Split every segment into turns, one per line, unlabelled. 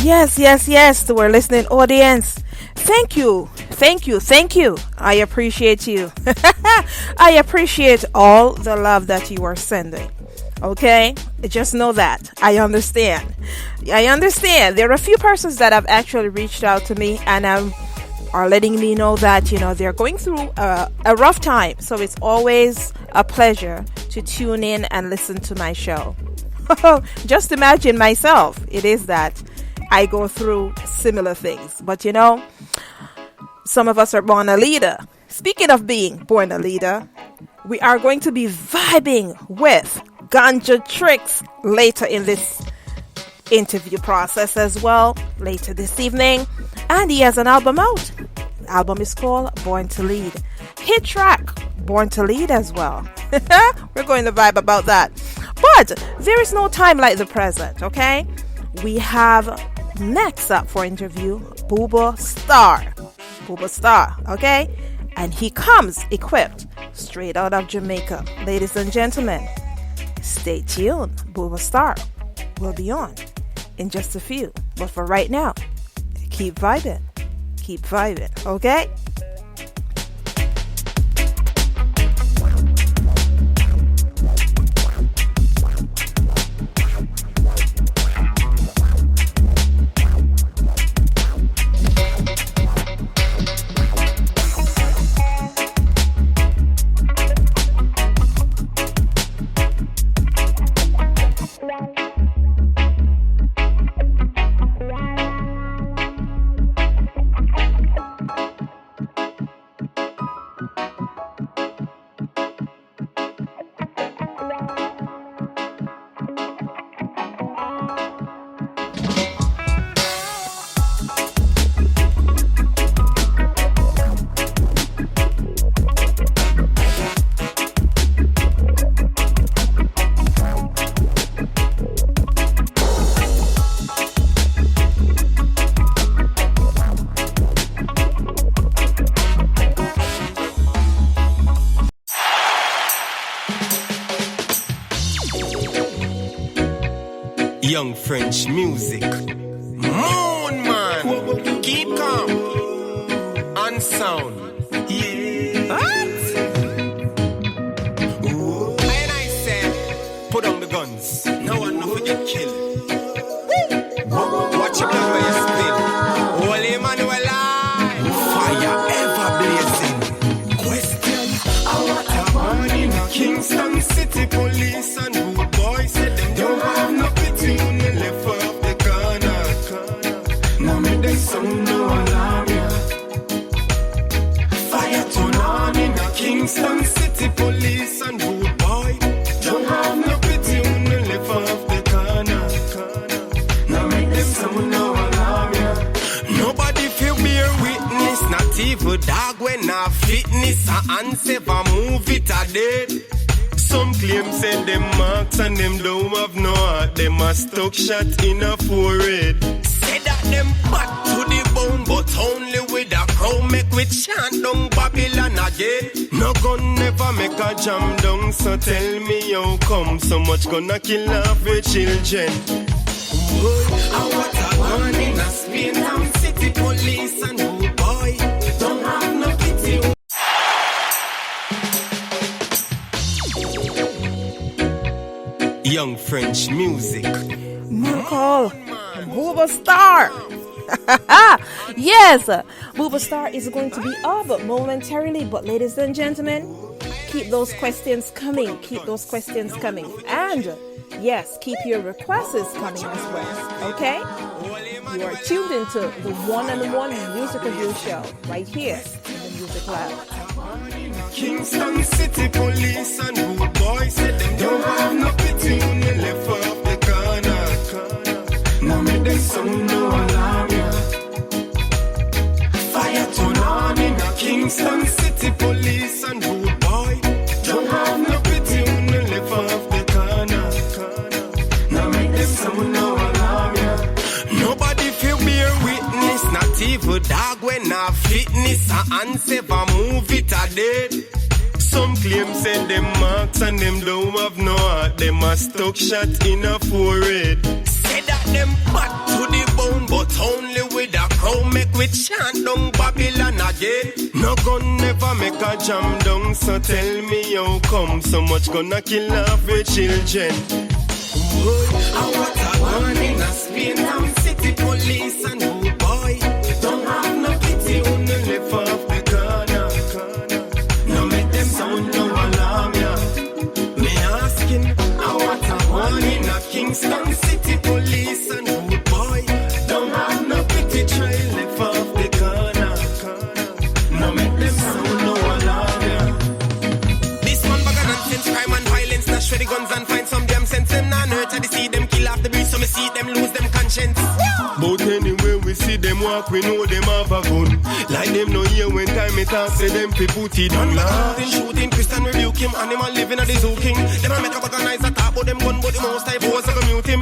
Yes, to our listening audience. Thank you. I appreciate you. I appreciate all the love that you are sending. Okay? Just know that. I understand. There are a few persons that have actually reached out to me and are letting me know that, they're going through a rough time. So it's always a pleasure to tune in and listen to my show. Just imagine myself. It is that I go through similar things. But some of us are born a leader. Speaking of being born a leader, we are going to be vibing with Ganja Tricks later in this interview process as well, later this evening. And he has an album out. The album is called Born to Lead. Hit track, Born to Lead as well. We're going to vibe about that. But there is no time like the present, okay? We have next up for interview Booba Starr, okay? And he comes equipped straight out of Jamaica. Ladies and gentlemen, stay tuned. Booba Starr will be on in just a few. But for right now, keep vibing, okay?
Young French music. Moon man, keep calm. And sound. Yeah. What? Ooh. And I said, put on the guns. No one no forget kill. Watch your blood where you spill. Holy Emmanuel, fire ever blazing. Question: what happened in Kingston City? Police and rude boys said them don't have no pity when they left off the corner. Now me they sound no alarm, yeah. Fire turn on in a Kingston City. Police and rude boy don't have no pity when they left off the corner. Now make them sound no alarm, yeah. Nobody feel bear witness, not even dog when I fitness a answer for move it a dead. Some claim send them marks and them don't have no heart. Them a stuck shot in a forehead. Say that them back to the bone, but only with a crow make we chant down Babylon again. No gun never make a jam down, so tell me how come so much gonna kill off your children. And what a one in a Spain town city, police and rude boy don't have no pity. Young French music.
Call Booba Starr. Yes, Booba Starr is going to be up momentarily. But ladies and gentlemen, keep those questions coming. And yes, keep your requests coming as well. Okay? You are tuned into the one-on-one music review show right here in the Music Lab.
Kingston City police and rude boys said them don't have no pity when they left off the corner. Now me they sound no alarm, yeah. Fire turn on in a Kingston City police and rude boy don't have no pity when they left off the corner. Now me they sound no alarm, yeah. Nobody feel bear witness, not even dog when I fitness a answer for move it a dead. Some claim send them marks and them don't have no heart. Them a stuck shot in a forehead. Say that them back to the bone, but we chant down Babylon again. No gun never make a jam down, so tell me how come so much gonna kill off with children. And what a warning, a Spain town city police and rude boy. Don't have no pity when they live off the corner. No make them sound no alarm, yeah. Me asking, and what a warning, a Kingston city police and rude boy. Don't have no pity, try live off the corner. No make them sound no alarm, yeah. This one bag of nonsense, crime and violence, dash for the guns and find some damn sense in on earth. I see them kill off the breeze, so me see them lose them conscience. But anyway we see them walk, we know them have a gun. Like them no hear when time it talk, say them fi put it on. Shooting, Christian rebuke him, animal living at the zoo king. Them a make a organize a talk about them gun, but the most type was a mute him.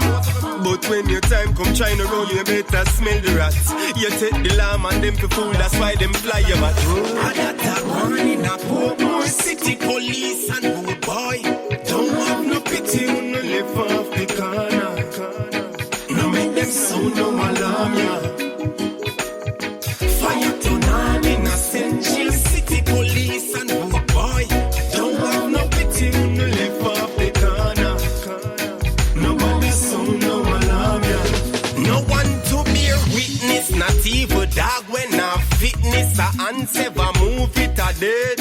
But when your time come trying to roll, you better smell the rats. You take the lamb and them fi fool, that's why them fly you back. I got that warning, a Portmore city police and rude boy. Don't have no pity when you live off the corner. No make them sound no alarm, yeah. Fire turn on in a Central City police and rude boy. Don't have no pity when you live off the corner. Nobody sound no alarm, yeah. No one to bear witness, not even dog when a fitness a answer move it a dead.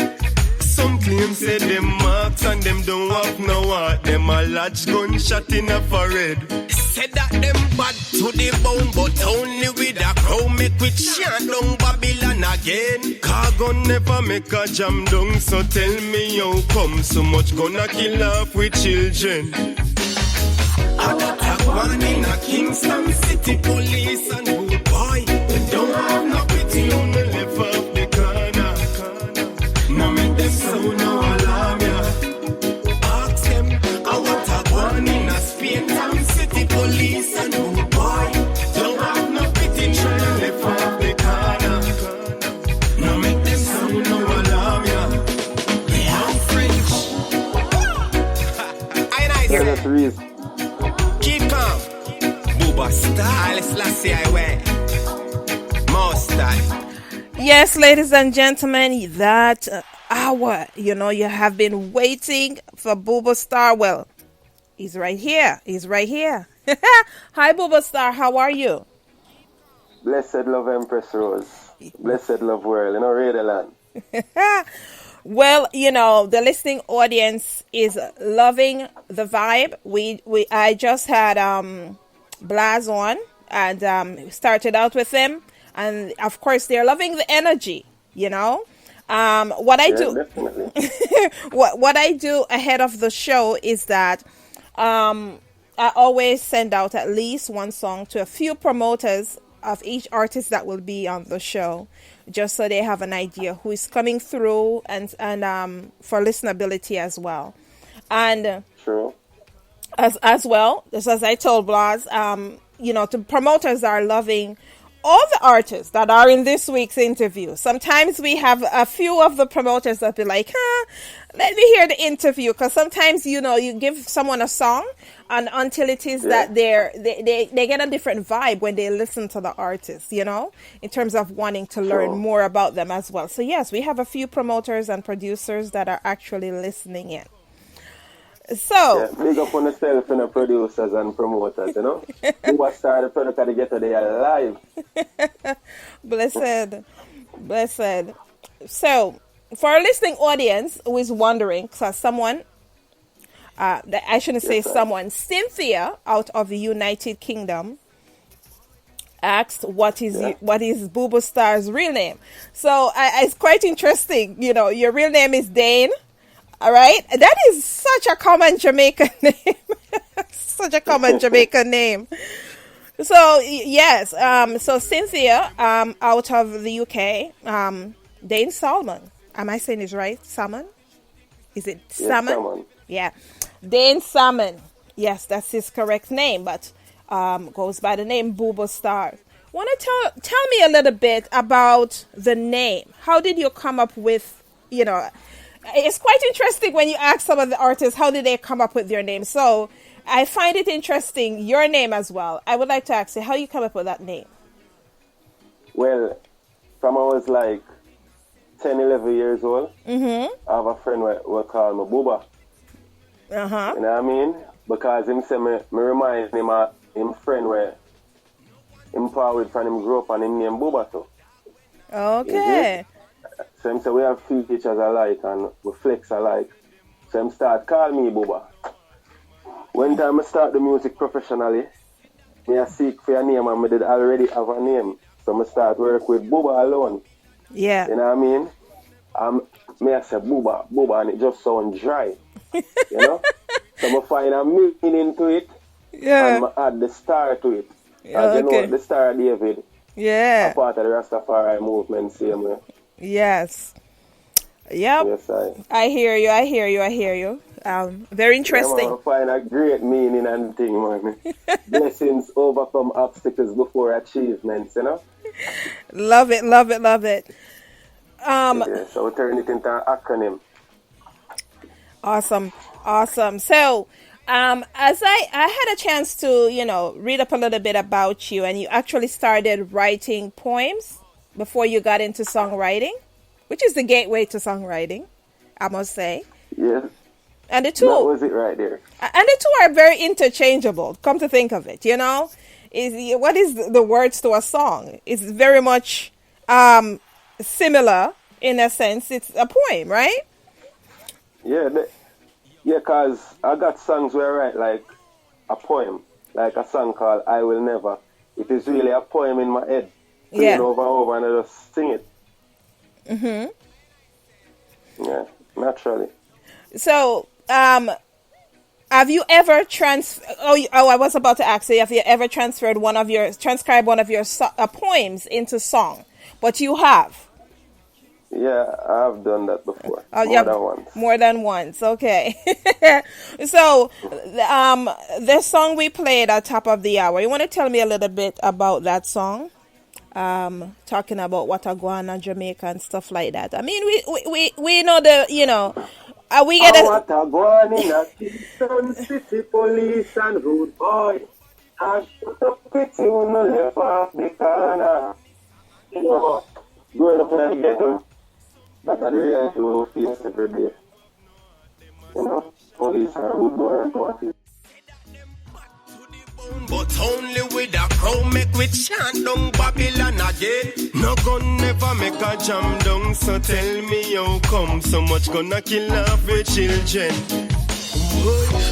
Some claim say them marks and them don't have no heart. Them a large gunshot in a forehead. Said that them bad to the bone, but only with a crow make we chant down Babylon again. Car gun never make a jam down, so tell me how come so much gonna kill off with children. I got a warning, a Kingston city police and rude boy. Don't have no pity on the left of the corner. No make them sound no alarm, yeah. Ask them, I want a warning, a Spain town city police and rude boy. Don't have no pity, try to live off the corner. No make them sound no alarm, yeah. We are French. I nice. Keep calm. Booba Starr. Alice Lassie, I wear. Most time.
Yes, ladies and gentlemen, that hour, you have been waiting for Booba Starr. Well, he's right here. He's right here. Hi, Booba Starr. How are you?
Blessed love, Empress Rose. Blessed love, world. Radio land.
Well, the listening audience is loving the vibe. I just had Blaz on and started out with them. And of course, they're loving the energy, What I do, what I do ahead of the show is that I always send out at least one song to a few promoters of each artist that will be on the show, just so they have an idea who is coming through and for listenability as well. And
True.
as well, just as I told Blas, the promoters are loving all the artists that are in this week's interview. Sometimes we have a few of the promoters that be like, let me hear the interview. Because sometimes, you give someone a song and until it is that they get a different vibe when they listen to the artist, in terms of wanting to learn more about them as well. So yes, we have a few promoters and producers that are actually listening in. So
big up on yourself and the producers and promoters, Booba Starr, the product of the ghetto, they are live.
Blessed. So for our listening audience who is wondering, because someone, I shouldn't say someone, Cynthia out of the United Kingdom asked what is Booba Starr's real name. So it's quite interesting. Your real name is Dane. All right. That is such a common Jamaican name. Such a common Jamaican name. So, yes. So, Cynthia, out of the UK, Dane Salmon. Am I saying this right? Salmon? Is it Salmon?
Salmon.
Yeah. Dane Salmon. Yes, that's his correct name, but goes by the name Booba Starr. Want to tell me a little bit about the name. How did you come up with, it's quite interesting when you ask some of the artists, how did they come up with their name? So I find it interesting, your name as well. I would like to ask you how you come up with that name.
Well, from I was like 10, 11 years old.
Mm-hmm.
I have a friend we call me Booba.
Uh-huh.
You know what I mean? Because him say me remind him of him friend where him part with from him grew up and him name Booba too.
Okay.
So him say we have features alike and we flex alike. So him start call me Booba. When time I start the music professionally, me I seek for a name and me did already have a name. So I start work with Booba alone.
Yeah.
You know what I mean? Me I say Booba, Booba, and it just sounds dry. You know? So I find a meaning to it
Yeah.
and I add the star to it.
Yeah,
As you
okay.
know, the Star David, a
Yeah.
part of the Rastafari movement, same way.
Yes. Yep.
Yes,
I hear you. I hear you. I hear you. Very
Yeah,
interesting.
man, I find a great meaning and thing, man. Blessings overcome obstacles before achievements, you know?
Love it. Love it. Love it.
Yeah, so we turn it into an acronym.
Awesome. Awesome. So, as I had a chance to, read up a little bit about you, and you actually started writing poems before you got into songwriting, which is the gateway to songwriting, I must say.
Yes,
And the
that
two,
was it right there.
are very interchangeable. Come to think of it, what is the words to a song? It's very much similar in a sense. It's a poem, right?
Yeah, cause I got songs where I write like a poem, like a song called I Will Never. It is really a poem in my head, playing over and over, and I just sing it.
Mm-hmm.
Yeah, naturally.
So, have you ever I was about to ask you, have you ever transcribed one of your poems into song? But you have.
Yeah, I've done that before.
More
than once.
More than once, okay. So, the song we played at top of the hour, you want to tell me a little bit about that song? Talking about Wataguana, Jamaica, and stuff like that. I mean, we know we get
Wataguana, Kingston City Police and Rude Boy. I shoot up with you on the left of the corner. You know, growing up in the ghetto. That's a real to face every day. You know, police are rude boy and what is.
But only with a crow make we chant down Babylon again. No gun never make a jam down. So tell me how come so much gonna kill off the children.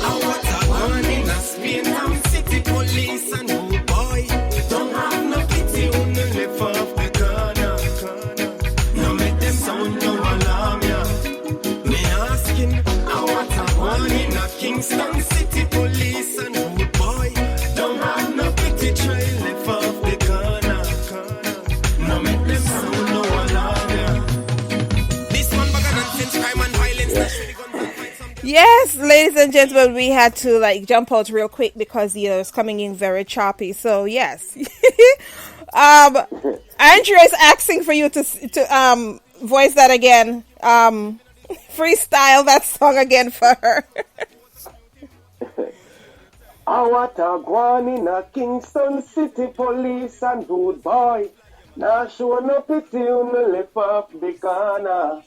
I want a gun in a Spain town city police and rude boy. Don't have no pity on the left of the corner. No make them sound no alarm ya. Me asking, I want a gun in a Kingston city police and rude boy. Don't have no pity trail left off the corner. No make them sound no alarm ya. This one bigger than sense, crime and violence.
Yes, ladies and gentlemen, we had to jump out real quick because it's coming in very choppy. So yes, Andrea is asking for you to voice that again, freestyle that song again for her.
I want a guan in a Kingston City Police and Rude Boy. Now show no pity on the left of the corner.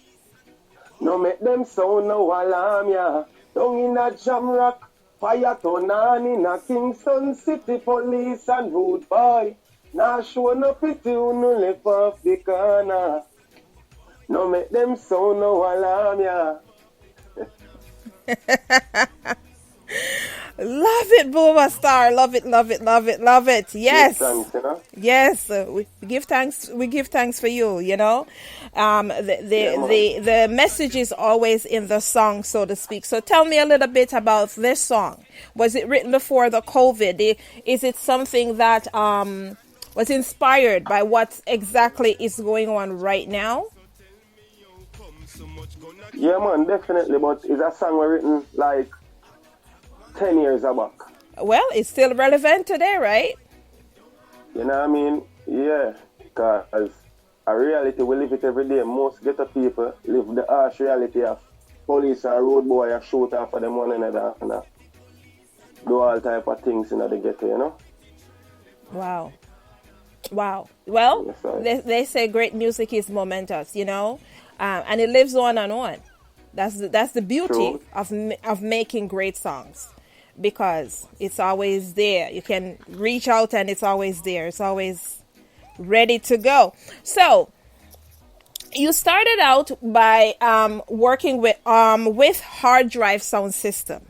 No make them sound no alarm ya. Down in a jam rock, fire turn on in a Kingston City Police and Rude Boy. Now show no pity on the left of the corner. No make them sound no alarm ya.
Love it, Booba Starr. Love it, love it, love it, love it. Yes.
Thanks, you know?
Yes, we give thanks. We give thanks for you. The message is always in the song, so to speak. So tell me a little bit about this song. Was it written before the COVID? Is it something that was inspired by what exactly is going on right now?
Yeah, man, definitely. But it's a song written 10 years back.
Well, it's still relevant today, right?
You know what I mean? Yeah, because a reality, we live it every day. Most ghetto people live the harsh reality of police and road boy a shoot after them one another and do all type of things in the ghetto, you know?
Wow. Wow. Well,
Yes, I.
they say great music is momentous, and it lives on and on. That's the beauty
True.
of making great songs, because it's always there. You can reach out and it's always there. It's always ready to go. So you started out by working with hard drive sound system.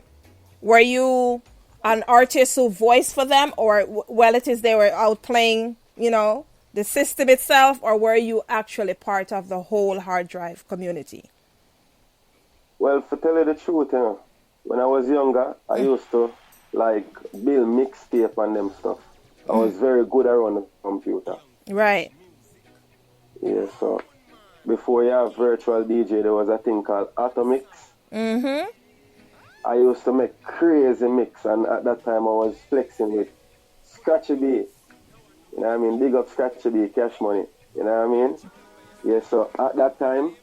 Were you an artist who voiced for them, or relatives they were out playing, the system itself, or were you actually part of the whole hard drive community?
Well, to tell you the truth, when I was younger, I used to like build mixtape and them stuff. I was very good around the computer.
Right.
Yeah, so before you have virtual DJ, there was a thing called Automix.
Mm-hmm.
I used to make crazy mix, and at that time I was flexing with Scratchy B. You know what I mean? Big up Scratchy B, Cash Money. You know what I mean? Yeah, so at that time,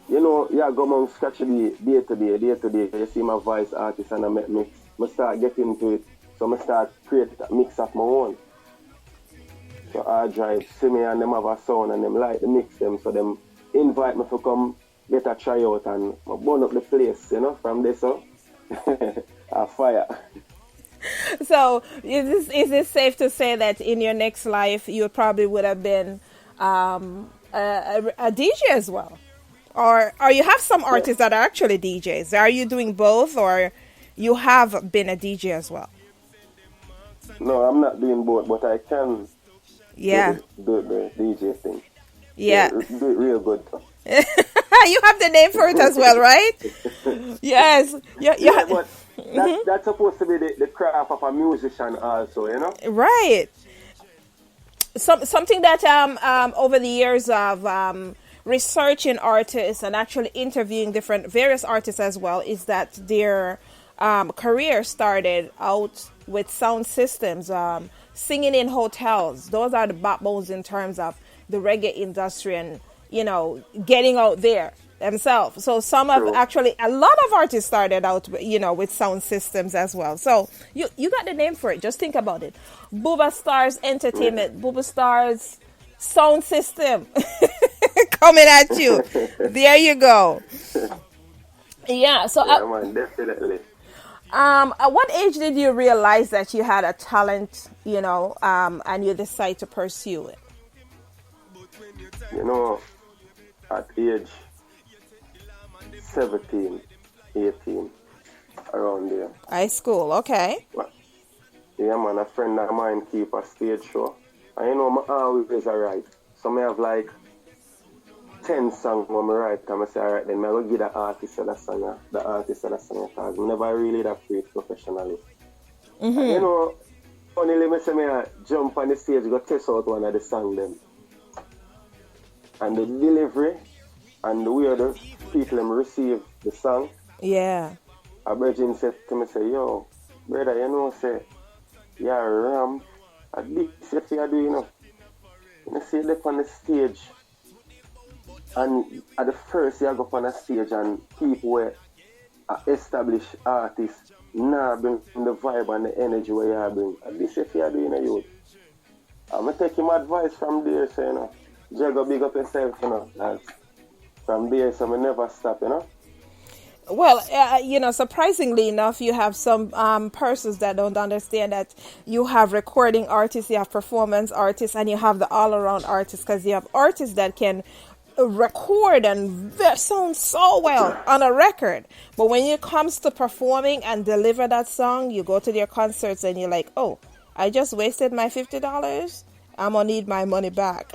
go among Scratchy B day to day, day to day. You see my voice artist and I make mix. I start getting into it, so I start create a mix of my own. So I drive, see me and them have a sound and them like the mix them, so them invite me to come get a tryout and I burn up the place, from there so I fire.
So is it safe to say that in your next life you probably would have been a DJ as well? Or you have some artists that are actually DJs. Are you doing both, or you have been a DJ as well?
No, I'm not doing both, but I can do the DJ thing.
Yeah.
Do it real good.
You have the name for it as well, right? Yes.
Yeah, but that's supposed to be the craft of a musician also,
Right. Something that over the years of researching artists and actually interviewing various artists as well is that their career started out with sound systems, singing in hotels. Those are the backbones in terms of the reggae industry and, getting out there themselves. So a lot of artists started out, with sound systems as well. So you got the name for it. Just think about it. Booba Starr's Entertainment, Booba Starr's sound system coming at you. There you go. Yeah. So
man, definitely.
At what age did you realize that you had a talent, and you decided to pursue it?
At age 17, 18, around there.
High school, okay.
Yeah, man, a friend of mine keep a stage show. And I always write. So I have like 10 songs when I write. And I say, alright, then I will give the artist the song, because I never really that create professionally. Mm-hmm. Only me say I jump on the stage, go test out one of the songs them. And the delivery and the way the people receive the song.
Yeah.
A virgin said to me, say, yo, brother, say, you're ramp. At this, if you're doing you see them on the stage. And at the first, you go up on the stage and people were established artists now bring the vibe and the energy where you bring. At this, if you're doing youth. I'm going to take him advice from there, so, Jago, big up yourself, from there, so I never stop,
Well, surprisingly enough, you have some persons that don't understand that you have recording artists, you have performance artists, and you have the all-around artists, because you have artists that can record and sound so well on a record. But when it comes to performing and deliver that song, you go to their concerts and you're like, oh, I just wasted my $50. I'm going to need my money back.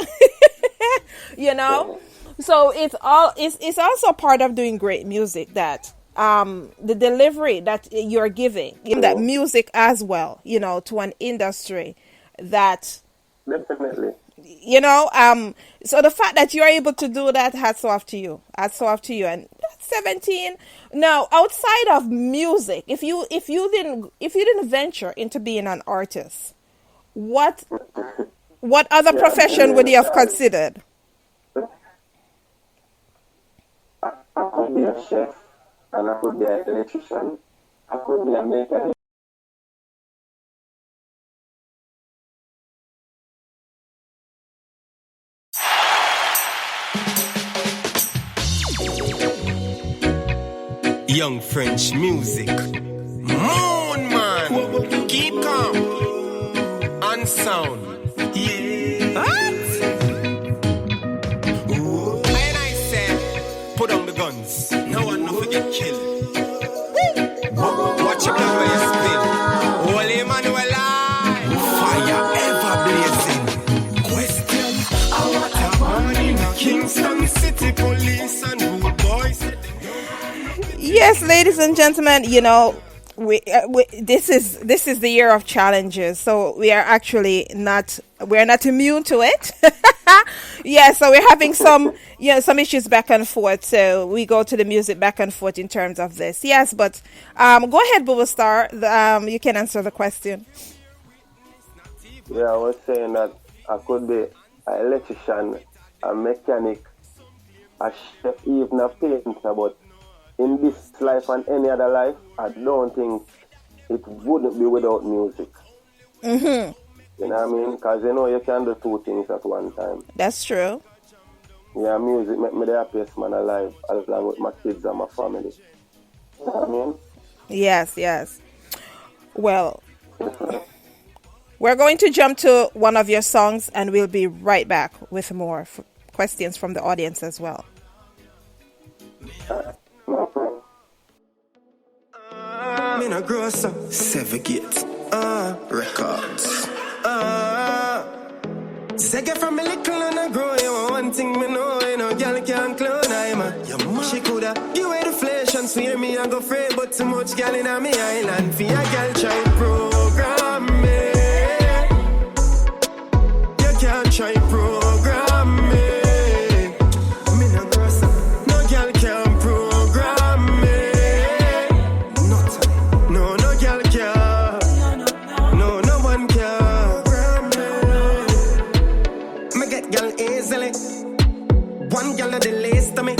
So it's also part of doing great music that the delivery that you're giving that music as well, to an industry that
definitely.
So the fact that you're able to do that, hats off to you. And 17. Now, outside of music, if you didn't venture into being an artist, what other profession would you have considered?
I could be a chef, and I could be an electrician. I could be a mechanic.
Young French music. Moon man, keep calm and sound. Yeah. What? And I said, put on the guns. No one no forget kill. Watch it now where you spin. Holy Emmanuel fire ever blazing. Question: what happened in Kingston City Police and Rude Boys?
Yes, ladies and gentlemen, you know, this is the year of challenges, so we are actually not immune to it. Yeah, so we're having some issues back and forth, so we go to the music back and forth in terms of this. Yes, but go ahead, Booba Starr. You can answer the question.
Yeah, I was saying that I could be an electrician, a mechanic, a chef, even a painter, but in this life and any other life, I don't think it wouldn't be without music.
Mm-hmm.
You know what I mean? Because you can do two things at one time.
That's true.
Yeah, music make me the happiest man alive, along with my kids and my family. You know what I mean?
Yes. Well, we're going to jump to one of your songs, and we'll be right back with more questions from the audience as well.
No problem.
Me no grow so Sevigate records. Say get from me little and I grow. You want one thing me know, you know, girl can't clone. I'm a she coulda give away the flesh and swear me I go free, but too much girl in a me island. For a girl try program me. You can't try program me. Me no grow so no girl can program me. Not no girl can. No one can program me. Me get girl easily. One girl of the least to me.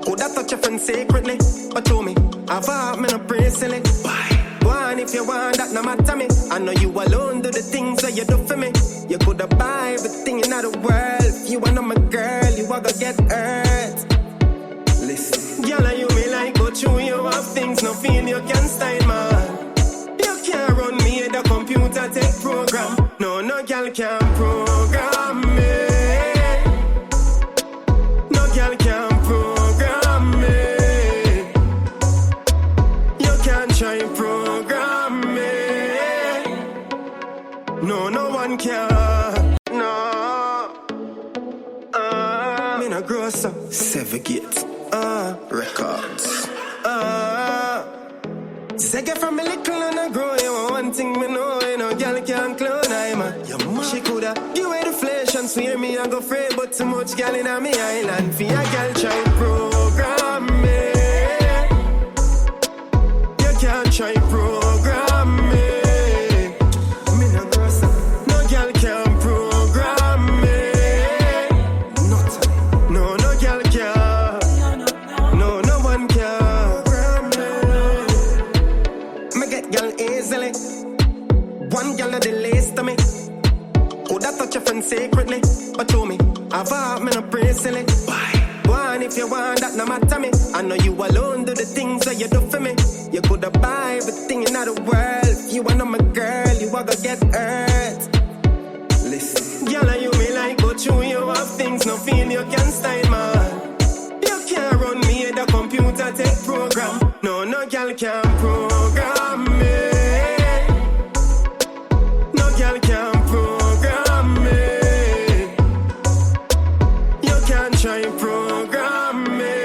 Coulda touch your friend secretly, but to me, I've heart me no pray silly. One if you want that no matter me. I know you alone do the things that you do for me. You coulda buy everything in the world. If you want my girl, you a go get hurt. Listen, girl, you me like go through you have things no feel you can style man. You can't run me the computer take program. No girl can program me. No girl can program me. You can't try program me. No one can. No. Me no grow so Sevigate records. Say get from me little and I grow. You want one thing me know, you know, girl can't clone. I'm a she coulda give away the flesh and swear me I go free, but too much girl in a me island. For a girl try program me. You can't try program me. Me no grow so no girl can program me. Not no girl can. No one can program me. Me get girl easily. One girl of the least to me. Coulda touch your friend secretly, but to me, I've heart me no pray silly. One if you want that no matter me. I know you alone do the things that you do for me. You coulda buy everything in the world. If you want my girl, you a go get hurt. Listen, girl, you me like go through you have things no feel you can style man. You can't run me the computer take program. No girl can program me. No girl can program me. You can't try program me.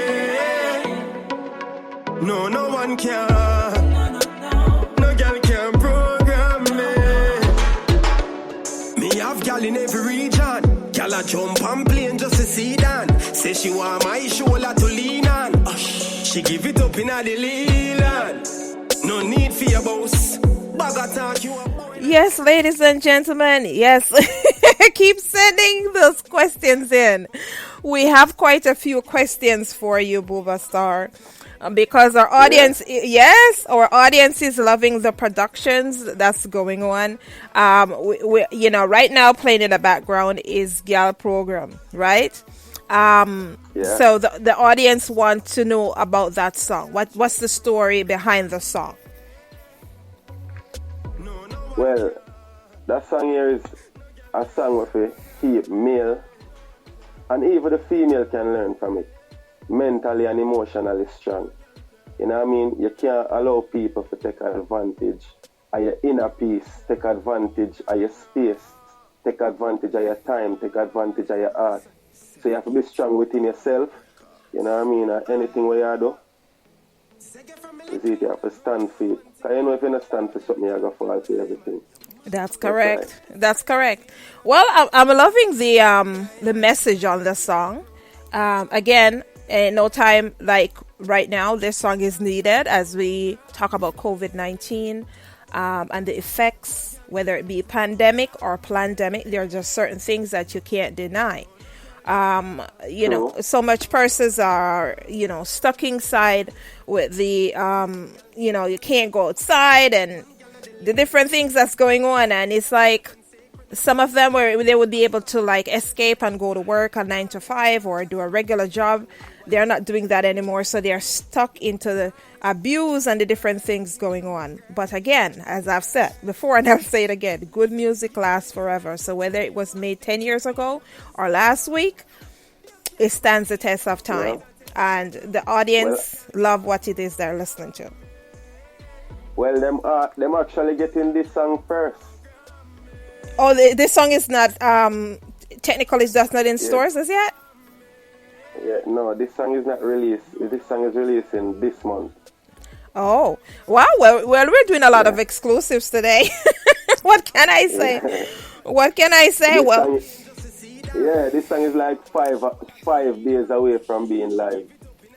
No one can. No girl can program me. Me have gal in every region. Gal a jump and plane just to see Dan. Say she want my shoulder to lean on. She give it up in the Leland. No need for your boss. Bag attack you.
Yes, ladies and gentlemen, yes. Keep sending those questions in. We have quite a few questions for you, Booba Starr. Because our audience, our audience is loving the productions that's going on. We right now playing in the background is Gal Program, right?
Yeah.
So the audience want to know about that song. What's the story behind the song?
Well, that song here is a song with a keep male and even the female can learn from it. Mentally and emotionally strong. You know what I mean? You can't allow people to take advantage of your inner peace, take advantage of your space, take advantage of your time, take advantage of your art. So you have to be strong within yourself. You know what I mean? Anything where you do, is it you have to stand for it. Because you know if you don't stand for something, you're going to fall for everything.
That's correct. That's correct. Well, I'm loving the message on the song. Again, no time like right now, this song is needed as we talk about COVID-19 and the effects, whether it be pandemic or pandemic. There are just certain things that you can't deny. You know, so much persons are, you know, stuck inside with the, you know, you can't go outside and the different things that's going on. And it's like some of them where they would be able to like escape and go to work a 9 to 5 or do a regular job. They're not doing that anymore. So they're stuck into the abuse and the different things going on. But again, as I've said before, and I'll say it again, good music lasts forever. So whether it was made 10 years ago or last week, it stands the test of time. Yeah. And the audience love what it is they're listening to.
Well, them actually getting this song first.
Oh, this song is not, technically it's just not in stores as yet?
Yeah, no, this song is not released. This song is releasing this month.
Oh, wow. Well, we're doing a lot of exclusives today. What can I say? What can I say?
This song is like five days away from being live.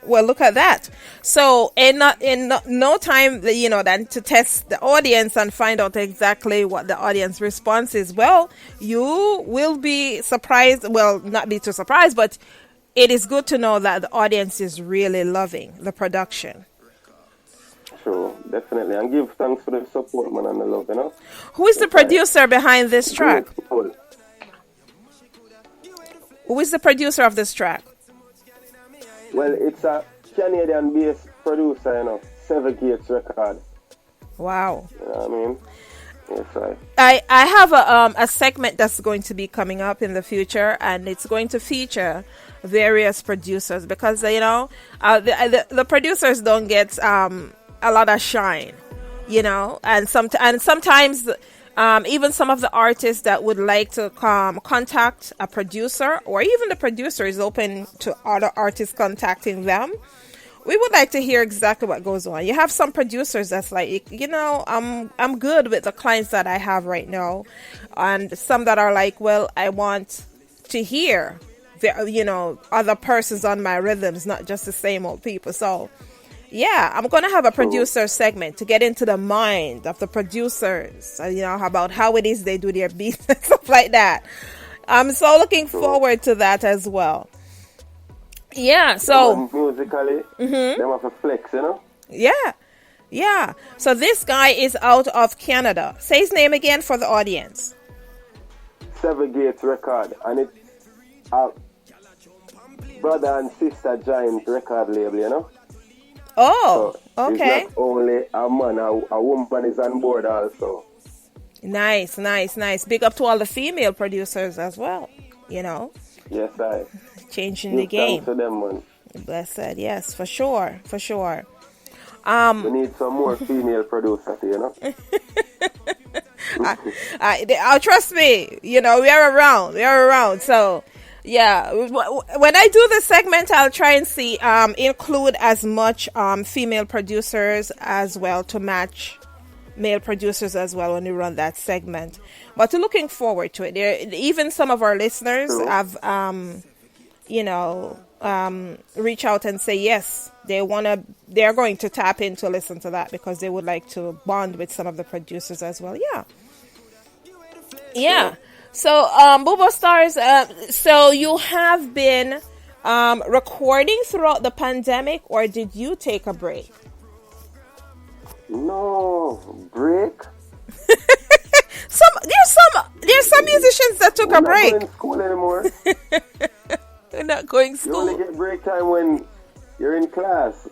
Well, look at that. So in no time, you know, then to test the audience and find out exactly what the audience response is. Well, you will be surprised. Well, not be too surprised, but it is good to know that the audience is really loving the production.
Sure, definitely. And give thanks for the support, man, and the love, you know.
Who is the producer behind this track? Who is the producer of this track?
Well, it's a Canadian-based producer, you know, Seven Gates Record.
Wow.
You know what I mean? Yes, I
have a segment that's going to be coming up in the future, and it's going to feature various producers because, you know, the producers don't get a lot of shine, you know, and sometimes even some of the artists that would like to contact a producer, or even the producer is open to other artists contacting them. We would like to hear exactly what goes on. You have some producers that's like, you know, I'm good with the clients that I have right now, and some that are like, well, I want to hear the, you know, other persons on my rhythms, not just the same old people. So yeah, I'm going to have a producer segment to get into the mind of the producers, you know, about how it is they do their beats and stuff like that. I'm so looking forward to that as well. Yeah, so
musically, they have a flex, you know?
Yeah. So this guy is out of Canada. Say his name again for the audience.
Seven Gates Record, and it's a brother and sister giant record label, you know?
Oh,
so
okay.
It's not only a man, a woman is on board also.
Nice. Big up to all the female producers as well, you know.
Yes, I.
Changing the game.
To them, man.
Blessed, yes, for sure.
We need some more female producers, you know.
Trust me, you know, we are around. So yeah, when I do this segment, I'll try and see include as much female producers as well to match male producers as well when we run that segment. But looking forward to it. Even some of our listeners have reach out and say yes, they're going to tap in to listen to that because they would like to bond with some of the producers as well. Yeah. So, Booba Stars, so you have been recording throughout the pandemic, or did you take a break?
No, break?
There's some musicians that took a break.
We're not going to school anymore.
not going
You only
school.
get break time when you're in class.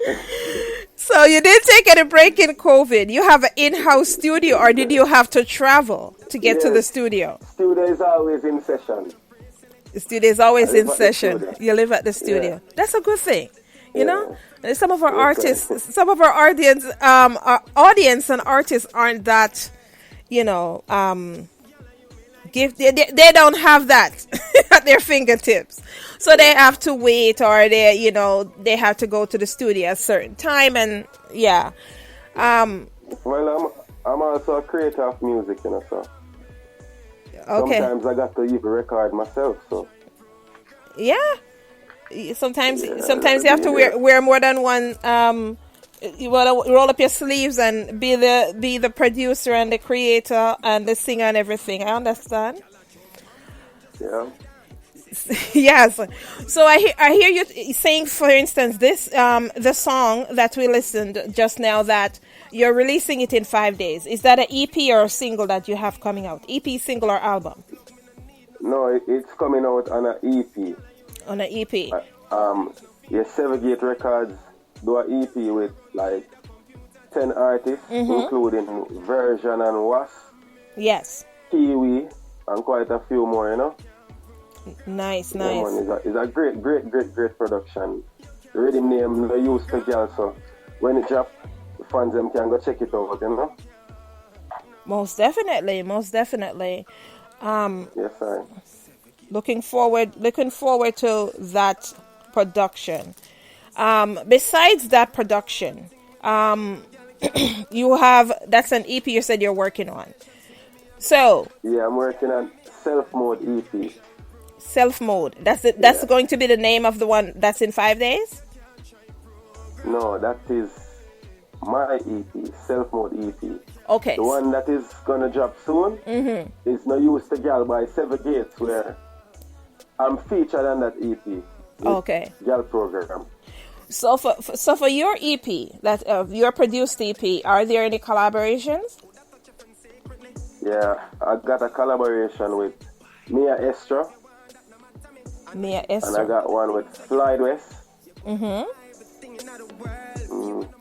So you didn't take any break in COVID. You have an in-house studio, or did you have to travel to get to the
Yes.
studio?
Studio is always in session.
The studio is always
I live
in
at the
session.
studio.
You live at the studio. That's a good thing. You know,
Yeah.
and some of our
Okay.
artists, some of our our audience and artists aren't that, you know, they don't have that at their fingertips, so they have to wait, or they have to go to the studio at a certain time, and yeah.
Well, I'm also a creator of music, so
Okay.
sometimes I got to even record myself. So
Yeah. Sometimes
Yeah,
you have to wear more than one. You want to roll up your sleeves and be the producer and the creator and the singer and everything. I understand.
yeah,
Yes. So I hear you saying, for instance, this the song that we listened just now, that you're releasing it in 5 days. Is that an EP or a single that you have coming out? EP, single, or album?
no, it's coming out on an EP.
On an EP.
Yeah, Sevigate Records do an EP with like 10 artists, including Version and Was,
Yes.
Kiwi, and quite a few more.
Nice.
Yeah, man, it's a great production. The rhythm name they use to girl, so when it drop, the fans them can go check it out.
Most definitely.
Yes, sir.
Looking forward to that production. Besides that production, you have, that's an EP you said you're working on. So
Yeah, I'm working on Self Mode EP.
Self Mode. That's going to be the name of the one that's in 5 days.
No, that is my EP, Self Mode EP.
Okay.
The one that is gonna drop soon is No Use to Gal by Seven Gates, where I'm featured on that EP.
Okay.
Gal program.
So for your EP, that your produced EP, are there any collaborations?
Yeah, I got a collaboration with Mia Estra,
Mia
and I
Esther.
got one with Slide West.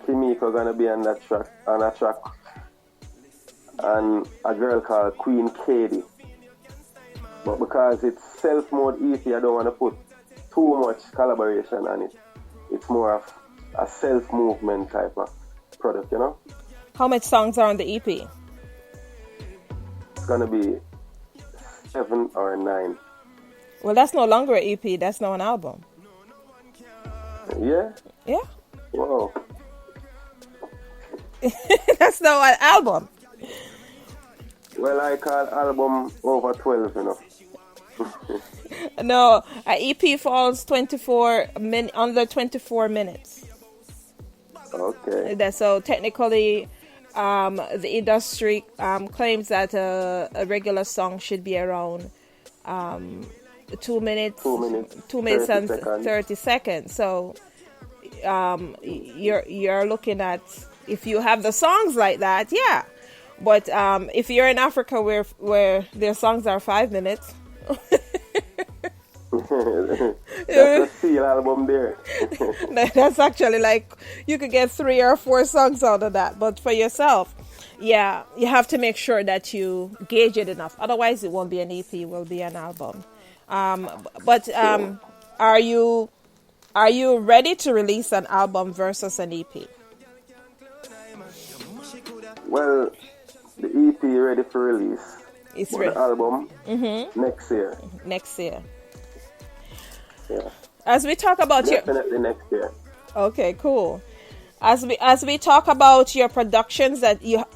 Kimiko gonna be on that track, and a girl called Queen Katie. But because it's self-mode EP, I don't want to put too much collaboration on it. It's more of a self-movement type of product,
How much songs are on the EP?
It's gonna be 7 or 9.
Well, that's no longer an EP. That's now an album.
Yeah?
Yeah.
Wow.
That's now an album.
Well, I call album over 12.
No, an EP falls under 24 minutes.
Okay.
So technically, the industry claims that a regular song should be around 2 minutes, 2 minutes
30
and
seconds.
30 seconds. So you're looking at, if you have the songs like that, yeah. But if you're in Africa where their songs are 5 minutes,
That's a seal album there.
that's actually like, you could get 3 or 4 songs out of that. But for yourself, yeah, you have to make sure that you gauge it enough. Otherwise, it won't be an EP; it will be an album. Are you ready to release an album versus an EP?
Well, the EP ready for release.
It's
but
ready.
the album next year.
Next year.
Yeah.
As we talk about
Definitely next year.
Okay, cool. As we talk about your productions,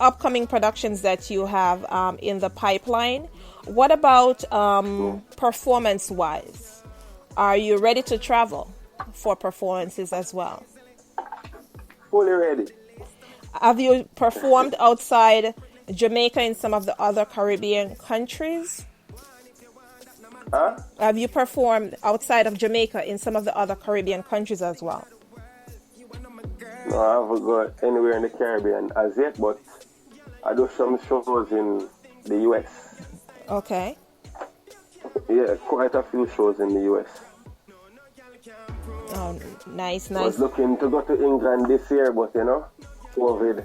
upcoming productions that you have in the pipeline, what about performance wise? Are you ready to travel for performances as well?
Fully ready.
Have you performed outside Jamaica in some of the other Caribbean countries?
Huh?
Have you performed outside of Jamaica in some of the other Caribbean countries as well?
No, I haven't got anywhere in the Caribbean as yet, but I do some shows in the US.
Okay.
Yeah, quite a few shows in the US.
Oh, nice,
I was
nice.
looking to go to England this year, but COVID.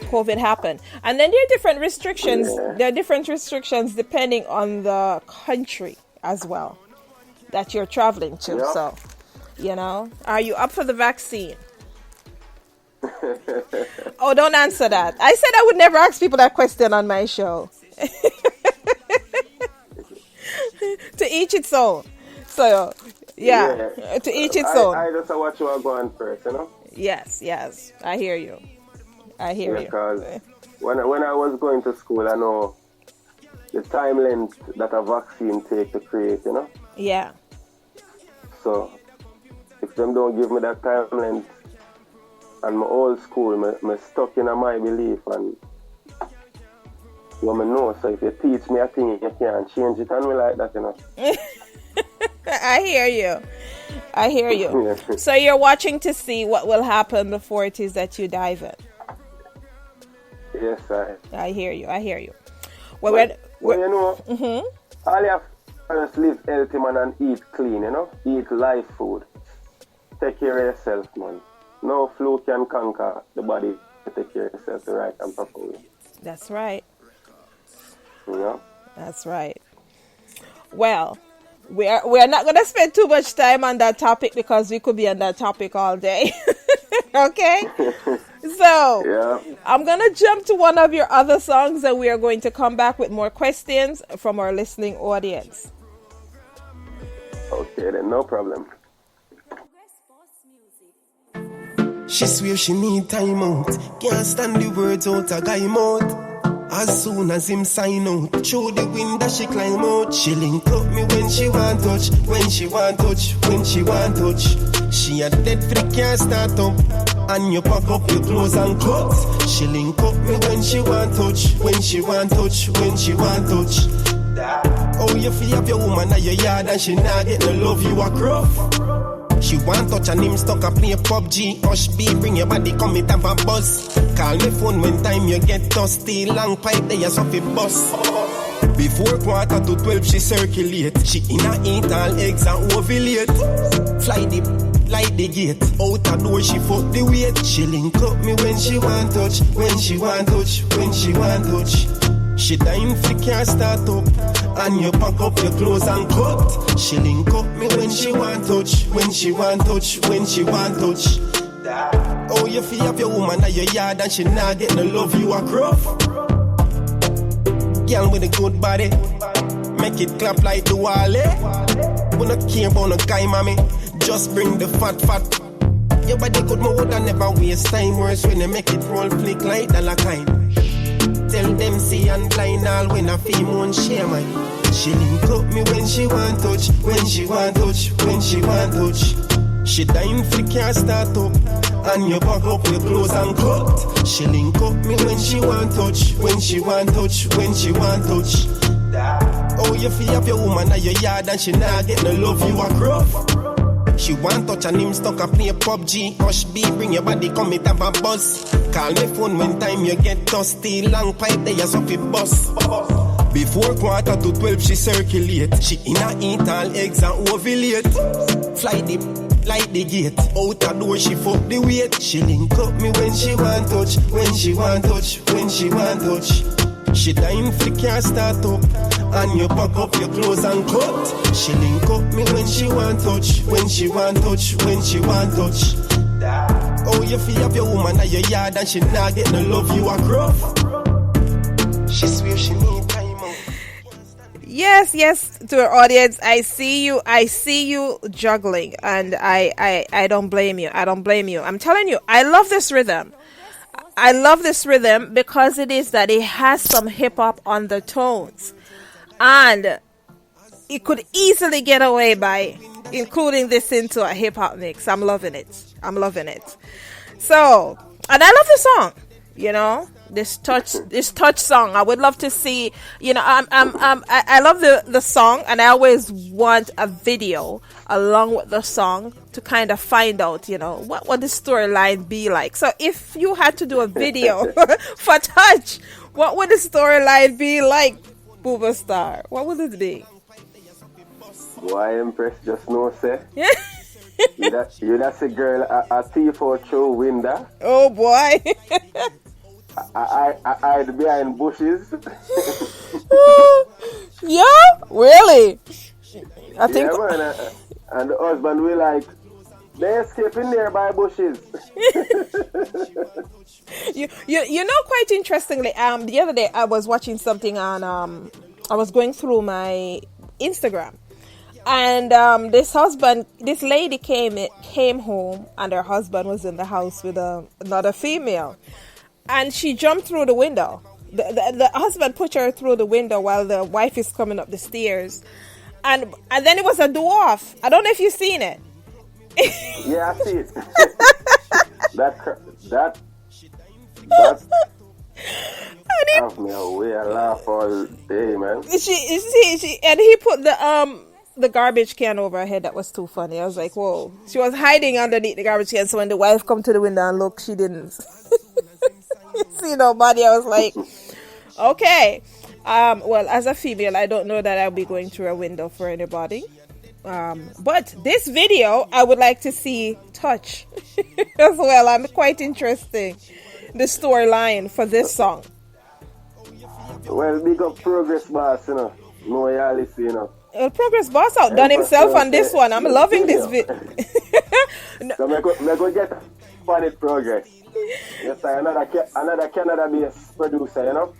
COVID happened. And then there are different restrictions.
Yeah.
There are different restrictions depending on the country as well that you're traveling to.
Yeah.
So, are you up for the vaccine? Oh, don't answer that. I said I would never ask people that question on my show. To each its own. So, to each its own.
I just watch you go on first,
Yes. I hear you.
Because when I was going to school, I know the time length that a vaccine take to create,
Yeah.
So if them don't give me that time length and my old school, me stuck in my belief and what I know. So if you teach me a thing, you can't change it and me like that,
I hear you.
Yeah.
So you're watching to see what will happen before it is that you dive in.
Yes,
I hear you. Well,
all
mm-hmm.
you have to just live healthy, man, and eat clean, Eat live food. Take care of yourself, man. No flu can conquer the body. Take care of yourself the right and proper way.
That's right.
Yeah.
That's right. Well, we're not going to spend too much time on that topic because we could be on that topic all day. Okay? So,
Yeah.
I'm going to jump to one of your other songs and we are going to come back with more questions from our listening audience.
Okay, then, no problem.
She swear she need time out. Can't stand the words out a guy mouth. As soon as him sign out, through the window she climb out. She link up me when she want touch, when she want touch, when she want touch. She a dead freak can't start up, and you pack up your clothes and cuts. She link up me when she want touch, when she want touch, when she want touch. Oh, you feel have your woman at your yard and she not get no love, you a gruff. She want touch and him stuck a play PUBG. Hush B, bring your body, come it have a buzz. Call me phone when time you get dusty. Long pipe there, so fi bus. Before 11:45 she circulate. She inna eat all eggs and ovulate. Fly the like the gate. Out a door she fuck the weight. She link up me when she want touch, when she want touch, when she want touch. She dying for can't start up, and you pack up your clothes and cut. She link up me when she want touch, when she want touch, when she want touch. Oh, you feel have your woman at your yard and she not get no love, you a gruff. Girl with a good body, make it clap like the wall, We not care about no guy, mommy, just bring the fat. Your body good, my would never waste time. Worse when you make it roll flick like the kind. Tell them see and blind all when a fame won't share mine. She link up me when she want touch, when she want touch, when she want touch. She dying for can't start up, and you pack up your clothes and cut. She link up me when she want touch, when she want touch, when she want touch. Oh, you feel have your woman at your yard and she not get no love, you a gruff. She want touch and him stuck a play PUBG. Hush B, bring your body, come it have a buzz. Call me phone when time you get dusty. Long pipe there, so fi bus. Before 11:45 she circulate. She inna eat all eggs and ovulate. Fly the like the gate. Out a door she fuck the weight. She link up me when she want touch, when she want touch, when she want touch. She dying for can't start up, and you pack up your clothes and cut. She link up me when she want touch, when she want touch, when she want touch. Oh, you feel have your woman at your yard and she not get no love, you a gruff. She swear she need time out.
Yes, to our audience, I see you juggling, and I don't blame you. I'm telling you, I love this rhythm. Because it has some hip hop undertones, and it could easily get away by including this into a hip hop mix. I'm loving it. So, and I love the song. This touch song. I would love to see. I love the song, and I always want a video along with the song to kind of find out, what would the storyline be like. So if you had to do a video for Touch, what would the storyline be like, Booba Starr? What would it be?
Boy, Empress just know, say. You that's a girl, a thief out through window.
Oh boy.
I hide behind bushes.
Yeah, really. I think.
Yeah, man. And the husband will like, they escape in nearby bushes.
You know, quite interestingly, the other day I was watching something on I was going through my Instagram, and this lady came home, and her husband was in the house with another female, and she jumped through the window. The husband pushed her through the window while the wife is coming up the stairs, and then it was a dwarf. I don't know if you've seen it.
Yeah, I see it. that have me away. I laugh all day, man.
She and he put the garbage can over her head. That was too funny. I was like, whoa. She was hiding underneath the garbage can, so when the wife come to the window and look, she didn't see nobody. I was like, okay. Well, as a female, I don't know that I'll be going through a window for anybody. But this video, I would like to see Touch as well. I'm quite interested the storyline for this song.
Well, big up Progress Boss, you know. No, y'all listen, you know.
Well, Progress Boss outdone himself on this one. I'm loving this video.
So me go get funny Progress. Yes, another Canada-based producer, you know.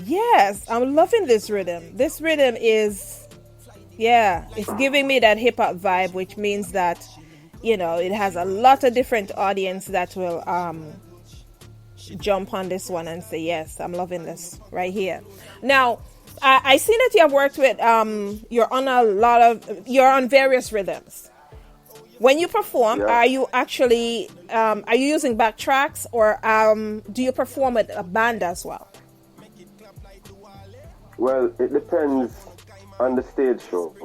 Yes, I'm loving this rhythm. This rhythm is, yeah, it's giving me that hip hop vibe, which means that, you know, it has a lot of different audience that will jump on this one and say, yes, I'm loving this right here. Now, I see that you have worked with, you're on various rhythms. When you perform,
yeah.
Are you actually, are you using backtracks, or do you perform with a band as well?
Well, it depends on the stage show.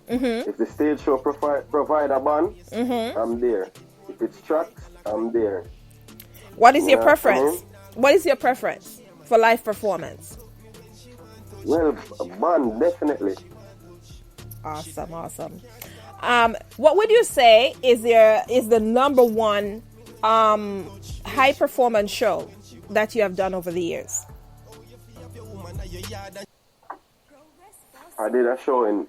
Mm-hmm. If the stage show provide a band, mm-hmm. I'm there. If it's tracks, I'm there.
What is your preference? What is your preference for live performance?
Well, a band, definitely.
Awesome. What would you say is the number one high performance show that you have done over the years?
I did a show in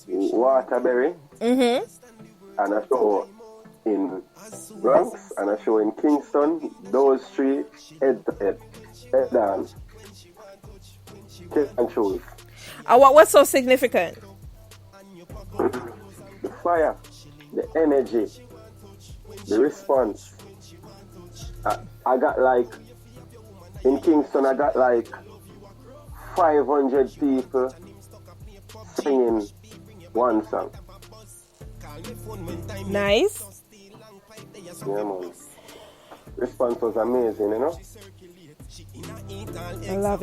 Waterbury, mm-hmm. and a show in Bronx, and a show in Kingston. Those three head down. And shows.
What was so significant?
The fire, the energy, the response. I got like, in Kingston, I got like 500 people singing one song.
Nice.
Yeah, man. Response was amazing, you know?
I love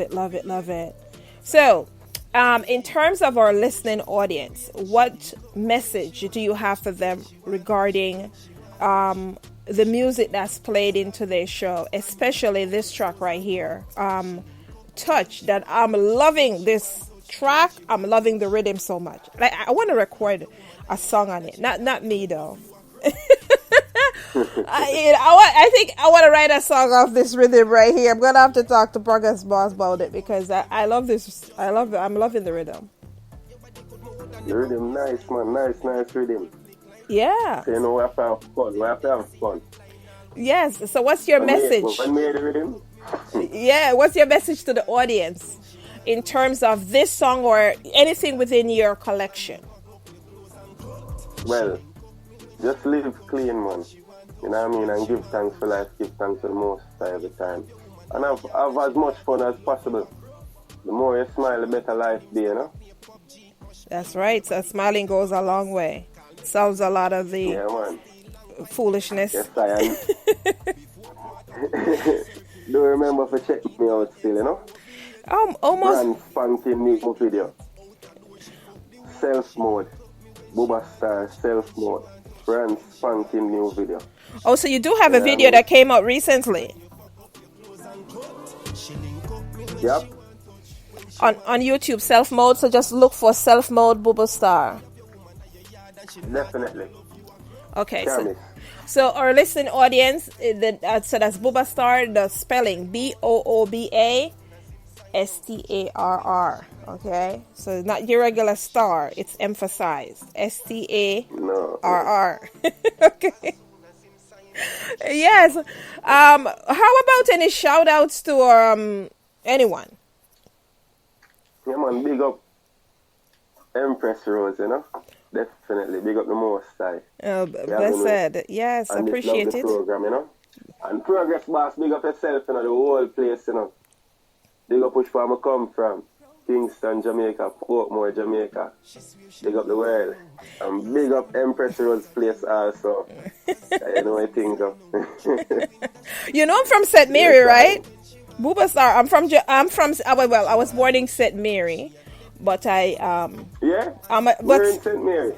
it. So, in terms of our listening audience, what message do you have for them regarding the music that's played into their show, especially this track right here, Touch? That I'm loving this track. I'm loving the rhythm so much. Like, I want to record a song on it. Not me though. I think I want to write a song off this rhythm right here. I'm gonna have to talk to Progress Boss about it, because I love this. I'm loving the rhythm.
The rhythm, nice man, nice rhythm.
Yeah.
So, you know, we have to have fun.
Yes. So what's your message?
When we hear the rhythm?
Yeah. What's your message to the audience in terms of this song or anything within your collection?
Well, just live clean, man. You know what I mean? And give thanks for life, give thanks for the most every time. And have as much fun as possible. The more you smile, the better life be, you know?
That's right. So smiling goes a long way. Solves a lot of the foolishness.
Yes, I am. Do remember to check me out still, you know?
Almost.
Brand spanking new video. Self mode. Booba Starr, self mode. Brand spanking new video.
Oh, so you do have a video that came out recently?
Yep.
On YouTube, Self Mode. So just look for Self Mode Booba Starr.
Definitely.
Okay,
Tell me.
so our listening audience, so that's Booba Starr, the spelling BOOBA STARR. Okay, so not your regular star, it's emphasized STARR.
No.
Okay. Yes. How about any shout outs to anyone?
Yeah, man, big up Empress Rose, you know? Definitely. Big up the most side.
Blessed. Yes,
and
appreciate it.
Program, you know? And Progress Boss, big up yourself, you know, the whole place, you know. Big up which farm I come from. Kingston, Jamaica, Portmore, Jamaica. Big up the world. And big up Empress Rose place also. I know I think of.
You know I'm from St. Mary, right? Booba Starr. I was born in St. Mary, but
Yeah?
We're
in St. Mary?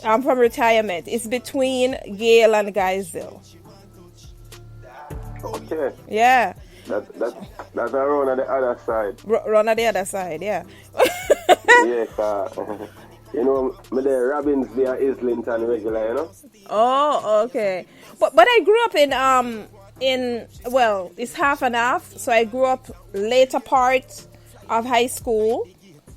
I'm from Retirement. It's between Gale and Guysville.
Okay.
Yeah.
That's around on the other side.
Run on the other side, yeah.
Yes, you know, me there Robbins via Islington regular, you know.
Oh, okay. But I grew up in it's half and half. So I grew up later part of high school.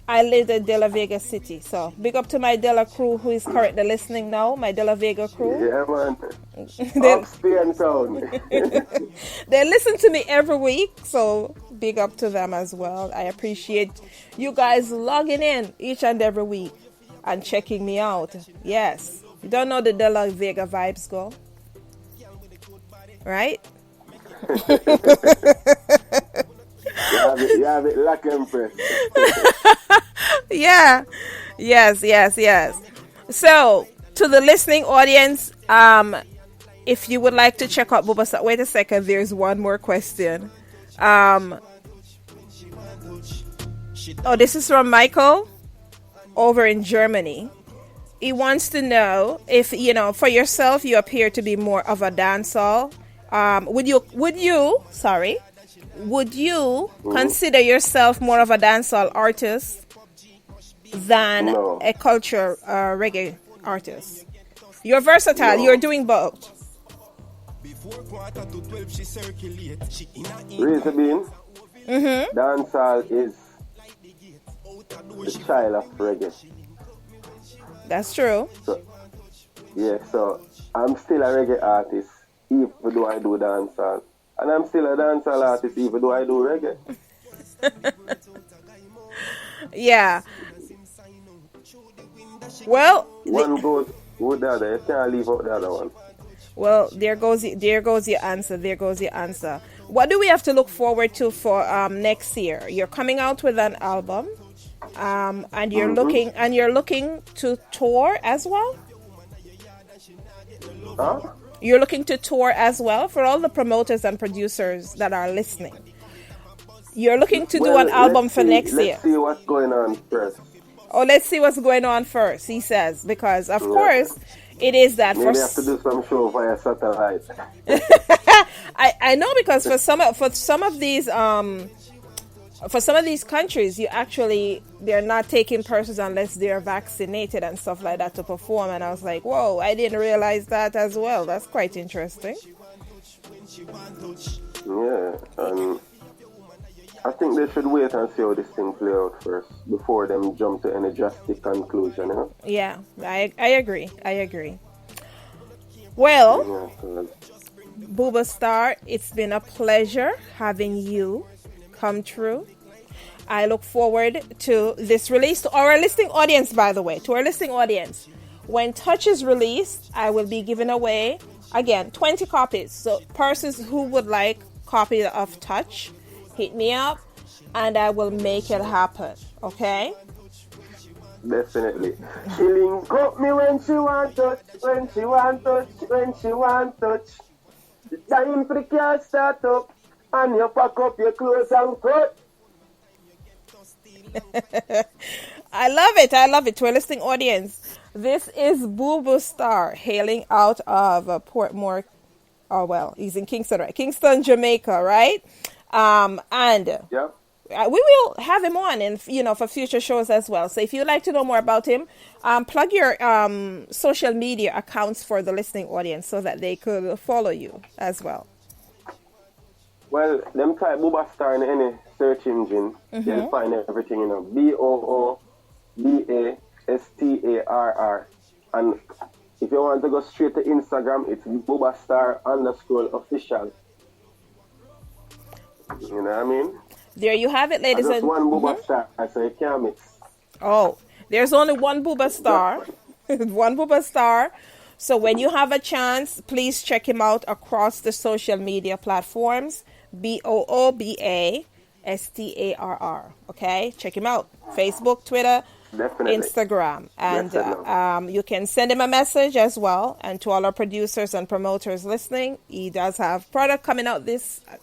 I lived in De La Vega City. So big up to my De La crew who is currently listening now, my De La Vega crew.
Yeah, man. Upstairs town.
They listen to me every week, so big up to them as well. I appreciate you guys logging in each and every week and checking me out. Yes. You don't know the De La Vega vibes go. Right?
You have it like Empress.
Yeah. Yes. So, to the listening audience, if you would like to check out Booba Starr, wait a second, there's one more question. This is from Michael over in Germany. He wants to know if, for yourself, you appear to be more of a dancehall. Would you consider yourself more of a dancehall artist than a culture reggae artist? You're versatile. You're doing both.
Reason being, dancehall is the child of reggae.
That's true.
So I'm still a reggae artist, even though I do dancehall. And I'm still a dancehall artist, even though I do reggae.
Yeah. Well,
one goes with the other. You can't leave out the other one.
Well, there goes your answer. What do we have to look forward to for next year? You're coming out with an album, and you're looking to tour as well.
Huh?
You're looking to tour as well for all the promoters and producers that are listening. You're looking to do an album for next year.
Let's see what's going on first.
Oh, let's see what's going on first, he says, because of course it is that.
Maybe have to do some show via satellite.
I know, because for some of these countries, they're not taking persons unless they're vaccinated and stuff like that to perform. And I was like, whoa, I didn't realize that as well. That's quite interesting.
Yeah, and I think they should wait and see how this thing play out first before them jump to any drastic conclusion, you know?
Yeah, I agree. Well, Booba Starr, it's been a pleasure having you come through. I look forward to this release. To our listening audience, by the way, when Touch is released, I will be giving away, again, 20 copies. So persons who would like copy of Touch, hit me up, and I will make it happen. Okay?
Definitely. She link up me when she want touch, when she want touch. The time for the car start up, and you pack up your clothes and cut.
I love it. To our listening audience, this is Booba Starr hailing out of Portmore. Oh, well, he's in Kingston, right? Kingston, Jamaica, right? And
yeah.
we will have him on, and for future shows as well. So if you'd like to know more about him, plug your social media accounts for the listening audience so that they could follow you as well.
Well, them type Booba Starr in any search engine, they'll find everything, BOOBASTARR. And if you want to go straight to Instagram, it's Booba Starr _official. You know what I mean?
There you have it, ladies and
gentlemen. One Booba Starr, so you can't mix.
Oh, there's only one Booba Starr. One Booba Starr. So when you have a chance, please check him out across the social media platforms. BOOBASTARR. Okay? Check him out. Facebook, Twitter,
Definitely.
Instagram. And you can send him a message as well. And to all our producers and promoters listening, he does have product coming out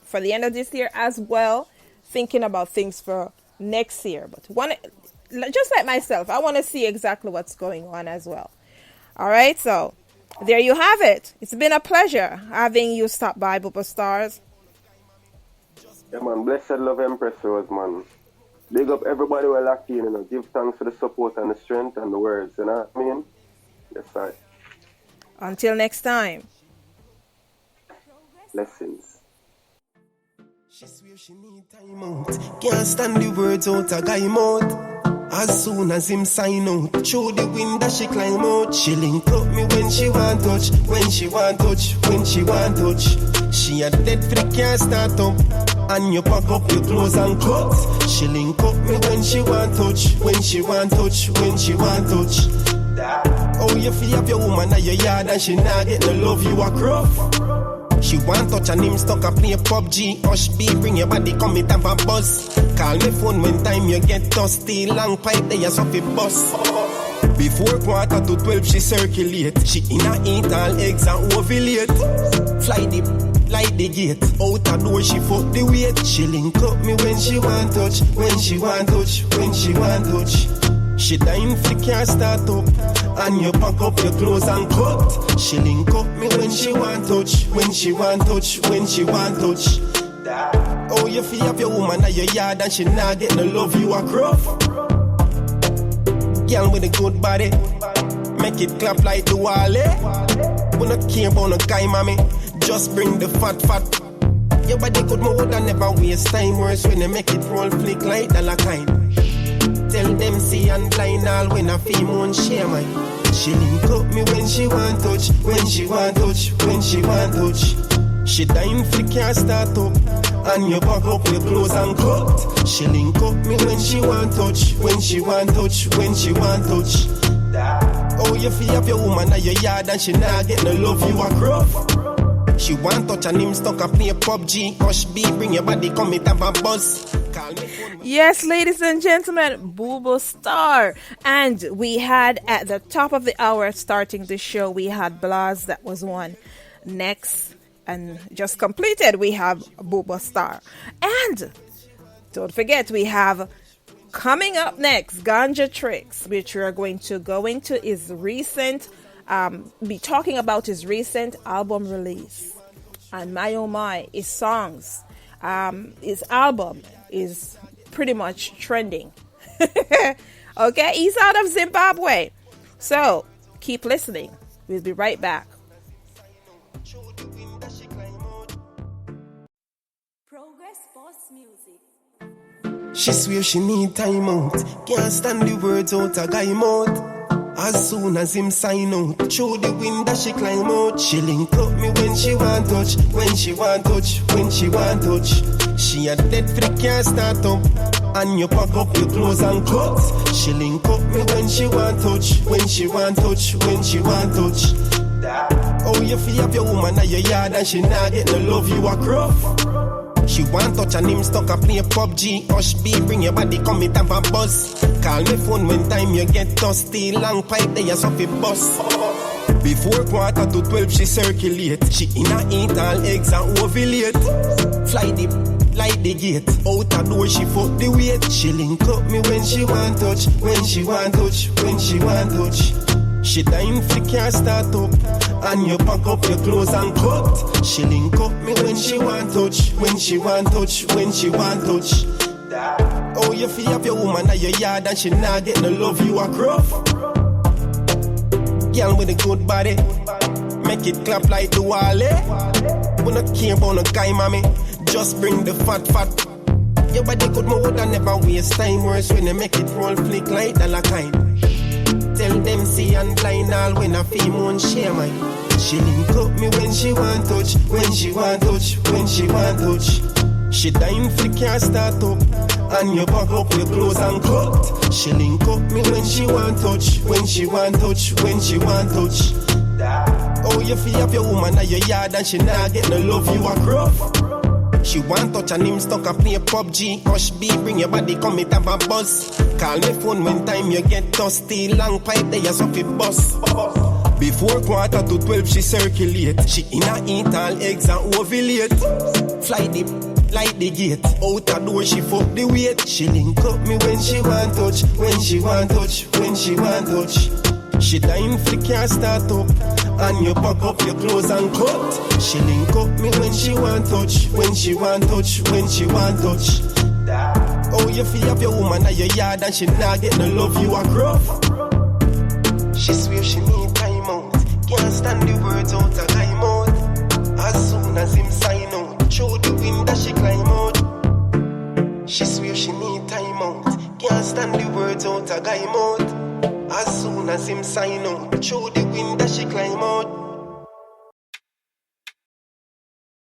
for the end of this year as well. Thinking about things for next year. But just like myself, I want to see exactly what's going on as well. All right, so there you have it. It's been a pleasure having you stop by, Booba Stars.
Yeah, man. Blessed love, Empress Rose, man. Big up everybody who are locked in, Give thanks for the support and the strength and the words, you know what I mean? Yes, sir.
Until next time.
Blessings.
She swear she need time out. Can't stand the words out a guy mouth. As soon as him sign out, through the window she climb out. She link up me when she want touch, when she want touch, when she want touch. She a dead for the can't start up. And you pack up your clothes and cut. She link up me when she want touch, when she want touch, when she want touch. Oh, you feel have your woman at your yard and she not get no love, you a gruff. She want touch and him stuck a play PUBG. Hush B, bring your body, come it have a buzz. Call me phone when time you get dusty. Long pipe there, so fi bus. Before 11:45 she circulate. She inna eat all eggs and ovulate. Fly the like the gate. Out a door she fuck the weight. She link up me when she want touch, when she want touch, when she want touch. She dying for can't start up. And you pack up your clothes and cut. She link up me when she want touch, when she want touch, when she want touch. Oh, you feel have your woman at your yard and she not get no love, you a gruff. Girl with a good body, make it clap like the wall, eh? We not care about no guy, mommy, just bring the fat. Your body good more than never waste time. Worse when they make it roll flick like the kind. Tell them see and blind all when a female won't share mine. She link up me when she want touch, when she want touch, when she want touch. She dying for can't start up. And you pack up your clothes and cut. She link up me when she want touch, when she want touch, when she want touch. Oh, you feel have your woman at your yard and she not get no love, you a gruff. She want touch and him stuck a play PUBG. Hush B, bring your body, come it have a buzz.
Yes, ladies and gentlemen, Booba Starr. And we had at the top of the hour starting the show, we had Blaz, that was one. Next, and just completed, we have Booba Starr. And don't forget, we have coming up next, Ganja Tricks, which we are going to go into his recent, be talking about his recent album release. And my oh my, his songs, his album is pretty much trending. Okay, he's out of Zimbabwe. So keep listening. We'll be right back.
Progress Boss Music.
She swear she need time out. Can't stand the words out a guy mouth. As soon as him sign out, through the window she climb out. She link up me when she want touch, when she want touch, when she want touch. She a dead for the can't start up. And you pack up your clothes and cut. She link up me when she want touch, when she want touch, when she want touch. Oh, you feel have your woman at your yard and she not get no love, you a gruff. She want touch and him stuck a play PUBG. Hush B, bring your body, come it have a buzz. Call me phone when time you get dusty. Long pipe there, so fi bus. Before 11:45 she circulate. She inna eat all eggs and ovulate. Fly the like the gate. Out a door she fuck the weight. She link up me when she want touch, when she want touch, when she want touch. She dying for can't start up. And you pack up your clothes and cut. She link up me when she want touch, when she want touch, when she want touch. Oh, you feel up your woman at your yard and she not get no love, you a gruff. Girl with a good body, make it clap like the wall. We not care about no guy, mommy. Just bring the fat. Your body good more than never waste time. Worse when they make it roll flick like the kind. Tell them see and blind all when I feel won't share mine. She link up me when she want touch, when she want touch, when she want touch. She dying for the car start up, and you back up your clothes and cut. She link up me when she want touch, when she want touch, when she want touch. Oh, you feel up your woman at your yard and she not get no love, you a gruff. She want touch and him stuck up play PUBG. Hush B, bring your body, come it have a buzz. Call me phone when time you get dusty. Long pipe there, you suffer bus. Before 11:45 she circulate. She inna eat all eggs and ovulate. Fly the like the gate. Out the door she fuck the weight. She link up me when she want touch, when she want touch, when she want touch. She dying for the car start up, and you pack up your clothes and cut. She link up me when she want touch, when she want touch, when she want touch. Oh, you feel up your woman at your yard and she not get no love, you a gruff. She swear she need time out, can't stand the words out of guy mouth. As soon as him sign out, through the window she climb out. She swear she need time out, can't stand the words out of guy mouth. As soon as him sign out, through the window she climb out.